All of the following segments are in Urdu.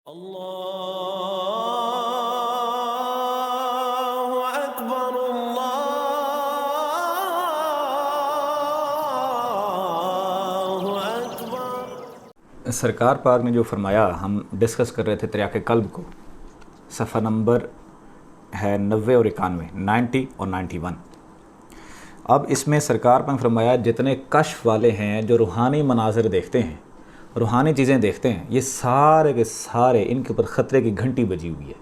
اللہ اکبر اللہ اکبر۔ سرکار پاک نے جو فرمایا، ہم ڈسکس کر رہے تھے تریاق قلب کو، صفحہ نمبر ہے 90 اور 91، 90 اور 91۔ اب اس میں سرکار پاک نے فرمایا جتنے کشف والے ہیں جو روحانی مناظر دیکھتے ہیں، روحانی چیزیں دیکھتے ہیں، یہ سارے کے سارے ان کے اوپر خطرے کی گھنٹی بجی ہوئی ہے۔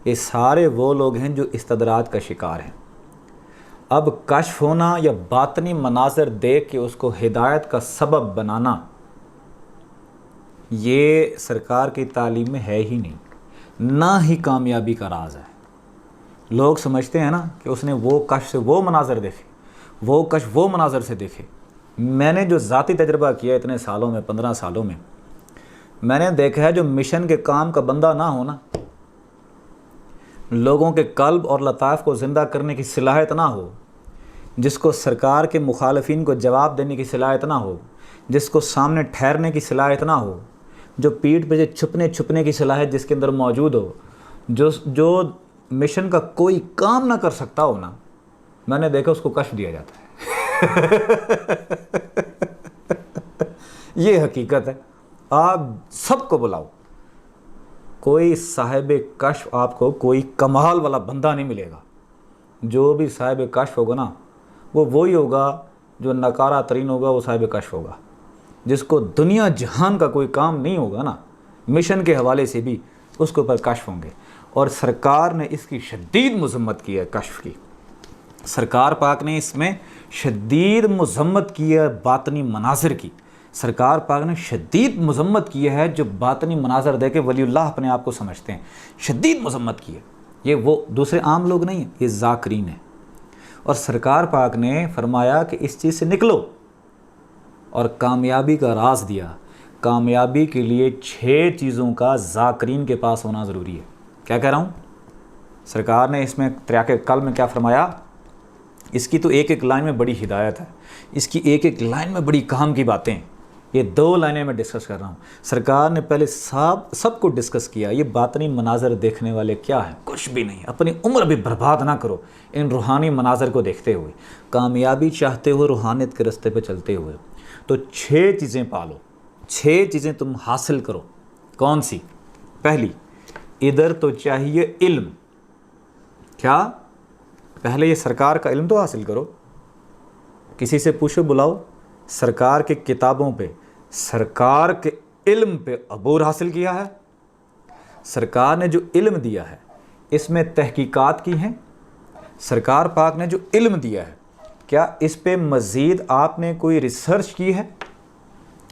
یہ سارے وہ لوگ ہیں جو استدراج کا شکار ہیں۔ اب کشف ہونا یا باطنی مناظر دیکھ کے اس کو ہدایت کا سبب بنانا، یہ سرکار کی تعلیم میں ہے ہی نہیں، نہ ہی کامیابی کا راز ہے۔ لوگ سمجھتے ہیں نا کہ اس نے وہ کشف سے وہ مناظر دیکھے، وہ کشف وہ مناظر سے دیکھے۔ میں نے جو ذاتی تجربہ کیا اتنے سالوں میں، 15 سالوں میں، میں نے دیکھا ہے جو مشن کے کام کا بندہ نہ ہونا، لوگوں کے قلب اور لطائف کو زندہ کرنے کی صلاحیت نہ ہو، جس کو سرکار کے مخالفین کو جواب دینے کی صلاحیت نہ ہو، جس کو سامنے ٹھہرنے کی صلاحیت نہ ہو، جو پیٹھ پہ چھپنے کی صلاحیت جس کے اندر موجود ہو، جو مشن کا کوئی کام نہ کر سکتا ہو نا، میں نے دیکھا اس کو کشف دیا جاتا ہے۔ یہ حقیقت ہے۔ آپ سب کو بلاؤ، کوئی صاحب کشف آپ کو کوئی کمال والا بندہ نہیں ملے گا۔ جو بھی صاحب کشف ہوگا نا، وہ وہی ہوگا جو نکارہ ترین ہوگا، وہ صاحب کشف ہوگا، جس کو دنیا جہان کا کوئی کام نہیں ہوگا نا، مشن کے حوالے سے بھی اس کے اوپر کشف ہوں گے۔ اور سرکار نے اس کی شدید مذمت کی ہے، کشف کی۔ سرکار پاک نے اس میں شدید مذمت کی ہے، باطنی مناظر کی۔ سرکار پاک نے شدید مذمت کی ہے جو باطنی مناظر دے کے ولی اللہ اپنے آپ کو سمجھتے ہیں، شدید مذمت کی ہے۔ یہ وہ دوسرے عام لوگ نہیں ہیں، یہ ذاکرین ہیں۔ اور سرکار پاک نے فرمایا کہ اس چیز سے نکلو، اور کامیابی کا راز دیا۔ کامیابی کے لیے 6 چیزوں کا ذاکرین کے پاس ہونا ضروری ہے۔ کیا کہہ رہا ہوں؟ سرکار نے اس میں تریاق قلب میں کیا فرمایا؟ اس کی تو ایک ایک لائن میں بڑی ہدایت ہے، اس کی ایک ایک لائن میں بڑی کام کی باتیں ہیں۔ یہ 2 لائنیں میں ڈسکس کر رہا ہوں۔ سرکار نے پہلے سب کو ڈسکس کیا، یہ باطنی مناظر دیکھنے والے کیا ہیں؟ کچھ بھی نہیں۔ اپنی عمر بھی برباد نہ کرو ان روحانی مناظر کو دیکھتے ہوئے۔ کامیابی چاہتے ہو روحانیت کے رستے پہ چلتے ہوئے تو 6 چیزیں پالو، 6 چیزیں تم حاصل کرو۔ کون سی؟ پہلی، ادھر تو چاہیے علم۔ کیا؟ پہلے یہ سرکار کا علم تو حاصل کرو۔ کسی سے پوچھو، بلاؤ، سرکار کے کتابوں پہ، سرکار کے علم پہ عبور حاصل کیا ہے؟ سرکار نے جو علم دیا ہے اس میں تحقیقات کی ہیں؟ سرکار پاک نے جو علم دیا ہے کیا اس پہ مزید آپ نے کوئی ریسرچ کی ہے؟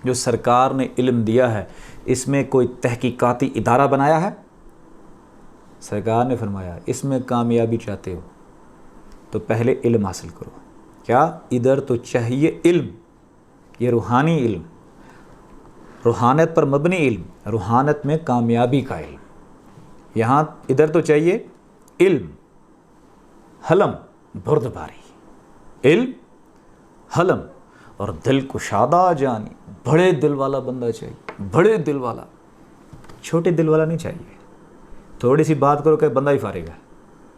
جو سرکار نے علم دیا ہے اس میں کوئی تحقیقاتی ادارہ بنایا ہے؟ سرکار نے فرمایا اس میں کامیابی چاہتے ہو تو پہلے علم حاصل کرو۔ کیا؟ ادھر تو چاہیے علم، یہ روحانی علم، روحانیت پر مبنی علم، روحانیت میں کامیابی کا علم۔ یہاں ادھر تو چاہیے علم، حلم، بردباری، علم، حلم، اور دل کشادہ جانی، بڑے دل والا بندہ چاہیے، بڑے دل والا، چھوٹے دل والا نہیں چاہیے۔ تھوڑی سی بات کرو کہ بندہ ہی فارغ ہے،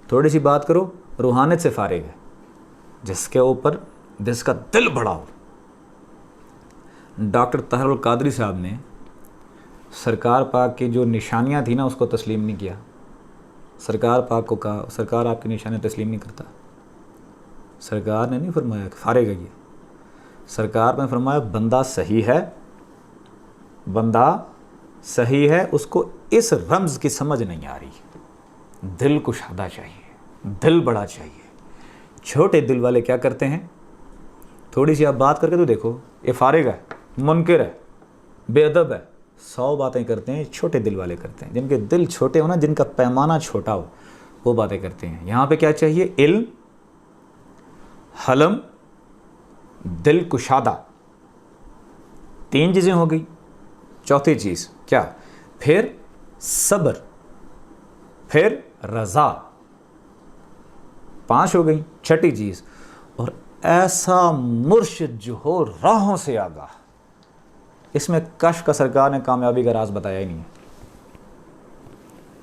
تھوڑی سی بات کرو روحانیت سے فارغ ہے، جس کے اوپر جس کا دل بڑا ہو۔ ڈاکٹر طاہر القادری صاحب نے سرکار پاک کی جو نشانیاں تھیں نا اس کو تسلیم نہیں کیا۔ سرکار پاک کو کہا سرکار آپ کی نشانیاں تسلیم نہیں کرتا۔ سرکار نے نہیں فرمایا کہ فارغ ہے یہ، سرکار نے فرمایا بندہ صحیح ہے، بندہ صحیح ہے، اس کو اس رمز کی سمجھ نہیں آ رہی۔ دل کشادہ چاہیے، دل بڑا چاہیے۔ چھوٹے دل والے کیا کرتے ہیں؟ تھوڑی سی آپ بات کر کے تو دیکھو، یہ فارغ ہے، منکر ہے، بے ادب ہے، 100 باتیں کرتے ہیں۔ چھوٹے دل والے کرتے ہیں، جن کے دل چھوٹے ہو نا، جن کا پیمانہ چھوٹا ہو، وہ باتیں کرتے ہیں۔ یہاں پہ کیا چاہیے؟ علم، حلم، دل کشادہ۔ 3 چیزیں ہو گئی۔ چوتھی چیز کیا؟ پھر صبر، پھر رضا۔ 5 ہو گئی۔ چھٹی چیز، اور ایسا مرشد جو ہو راہوں سے آگاہ۔ اس میں کشف کا سرکار نے کامیابی کا راز بتایا ہی نہیں ہے۔